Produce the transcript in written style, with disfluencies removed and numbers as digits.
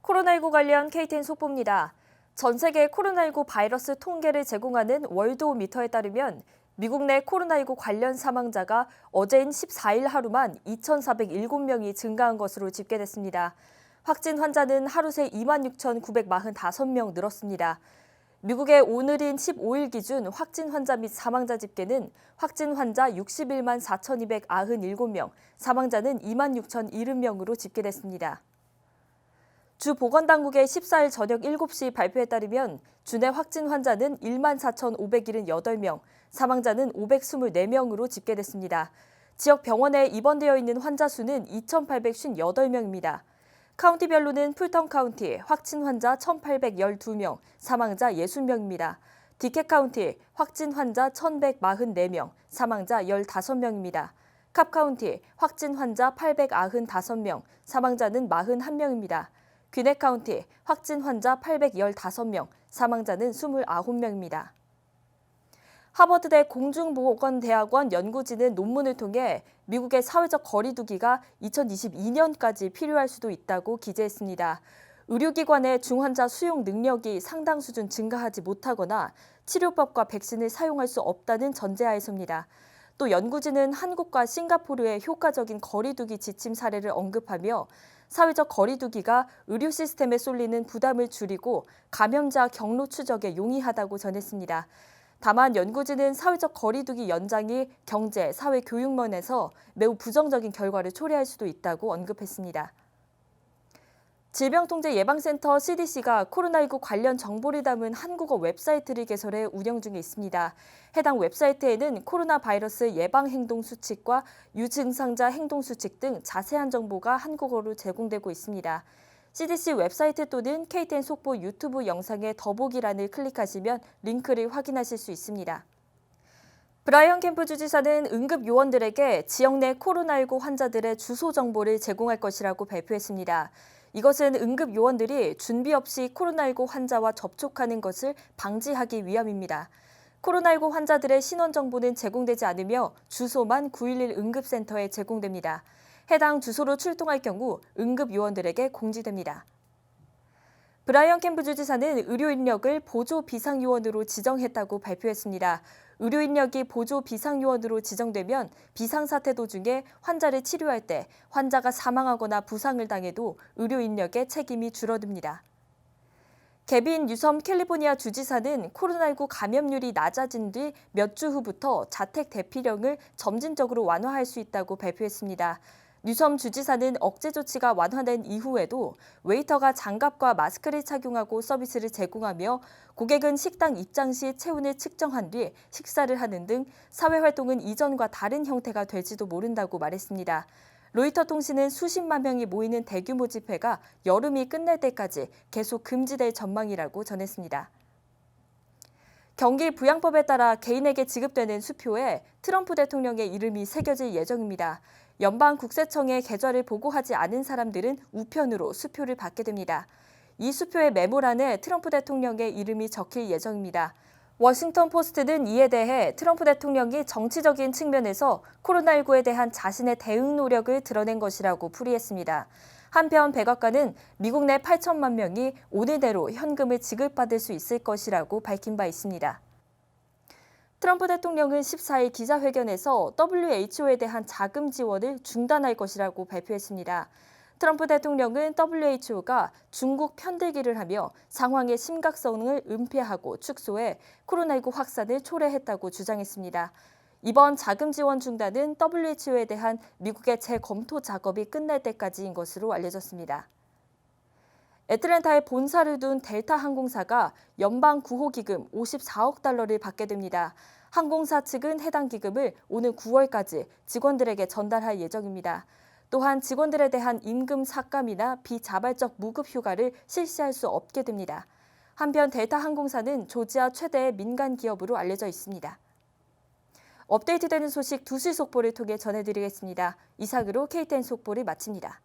코로나19 관련 KTN 속보입니다. 전 세계 코로나19 바이러스 통계를 제공하는 월드오미터에 따르면 미국 내 코로나19 관련 사망자가 어제인 14일 하루만 2,407명이 증가한 것으로 집계됐습니다. 확진 환자는 하루 새 26,945명 늘었습니다. 미국의 오늘인 15일 기준 확진 환자 및 사망자 집계는 확진 환자 61만 4,297명, 사망자는 26,070명으로 집계됐습니다. 주 보건당국의 14일 저녁 7시 발표에 따르면 주내 확진 환자는 1만 4,578명, 사망자는 524명으로 집계됐습니다. 지역 병원에 입원되어 있는 환자 수는 2,858명입니다. 카운티별로는 풀턴 카운티 확진 환자 1,812명, 사망자 60명입니다. 디켓 카운티 확진 환자 1,144명, 사망자 15명입니다. 캅 카운티 확진 환자 895명, 사망자는 41명입니다. 귀넷 카운티 확진 환자 815명, 사망자는 29명입니다. 하버드대 공중보건대학원 연구진은 논문을 통해 미국의 사회적 거리 두기가 2022년까지 필요할 수도 있다고 기재했습니다. 의료기관의 중환자 수용 능력이 상당 수준 증가하지 못하거나 치료법과 백신을 사용할 수 없다는 전제하에서입니다. 또 연구진은 한국과 싱가포르의 효과적인 거리 두기 지침 사례를 언급하며 사회적 거리 두기가 의료 시스템에 쏠리는 부담을 줄이고 감염자 경로 추적에 용이하다고 전했습니다. 다만 연구진은 사회적 거리 두기 연장이 경제, 사회 교육면에서 매우 부정적인 결과를 초래할 수도 있다고 언급했습니다. 질병통제예방센터 CDC가 코로나19 관련 정보를 담은 한국어 웹사이트를 개설해 운영 중에 있습니다. 해당 웹사이트에는 코로나 바이러스 예방 행동 수칙과 유증상자 행동 수칙 등 자세한 정보가 한국어로 제공되고 있습니다. CDC 웹사이트 또는 KTN 속보 유튜브 영상의 더보기란을 클릭하시면 링크를 확인하실 수 있습니다. 브라이언 캠프 주지사는 응급 요원들에게 지역 내 코로나19 환자들의 주소 정보를 제공할 것이라고 발표했습니다. 이것은 응급 요원들이 준비 없이 코로나19 환자와 접촉하는 것을 방지하기 위함입니다. 코로나19 환자들의 신원 정보는 제공되지 않으며 주소만 911 응급센터에 제공됩니다. 해당 주소로 출동할 경우 응급 요원들에게 공지됩니다. 브라이언 캠프 주지사는 의료 인력을 보조 비상요원으로 지정했다고 발표했습니다. 의료 인력이 보조 비상요원으로 지정되면 비상사태 도중에 환자를 치료할 때 환자가 사망하거나 부상을 당해도 의료 인력의 책임이 줄어듭니다. 개빈 뉴섬 캘리포니아 주지사는 코로나19 감염률이 낮아진 뒤 몇 주 후부터 자택 대피령을 점진적으로 완화할 수 있다고 발표했습니다. 뉴섬 주지사는 억제 조치가 완화된 이후에도 웨이터가 장갑과 마스크를 착용하고 서비스를 제공하며 고객은 식당 입장 시 체온을 측정한 뒤 식사를 하는 등 사회활동은 이전과 다른 형태가 될지도 모른다고 말했습니다. 로이터 통신은 수십만 명이 모이는 대규모 집회가 여름이 끝날 때까지 계속 금지될 전망이라고 전했습니다. 경기 부양법에 따라 개인에게 지급되는 수표에 트럼프 대통령의 이름이 새겨질 예정입니다. 연방국세청에 계좌를 보고하지 않은 사람들은 우편으로 수표를 받게 됩니다. 이 수표의 메모란에 트럼프 대통령의 이름이 적힐 예정입니다. 워싱턴 포스트는 이에 대해 트럼프 대통령이 정치적인 측면에서 코로나19에 대한 자신의 대응 노력을 드러낸 것이라고 풀이했습니다. 한편 백악관은 미국 내 8천만 명이 오늘 내로 현금을 지급받을 수 있을 것이라고 밝힌 바 있습니다. 트럼프 대통령은 14일 기자회견에서 WHO에 대한 자금 지원을 중단할 것이라고 발표했습니다. 트럼프 대통령은 WHO가 중국 편들기를 하며 상황의 심각성을 은폐하고 축소해 코로나19 확산을 초래했다고 주장했습니다. 이번 자금 지원 중단은 WHO에 대한 미국의 재검토 작업이 끝날 때까지인 것으로 알려졌습니다. 애틀랜타에 본사를 둔 델타 항공사가 연방 구호기금 54억 달러를 받게 됩니다. 항공사 측은 해당 기금을 오는 9월까지 직원들에게 전달할 예정입니다. 또한 직원들에 대한 임금 삭감이나 비자발적 무급 휴가를 실시할 수 없게 됩니다. 한편 델타 항공사는 조지아 최대의 민간 기업으로 알려져 있습니다. 업데이트되는 소식 2시 속보를 통해 전해드리겠습니다. 이상으로 KTN 속보를 마칩니다.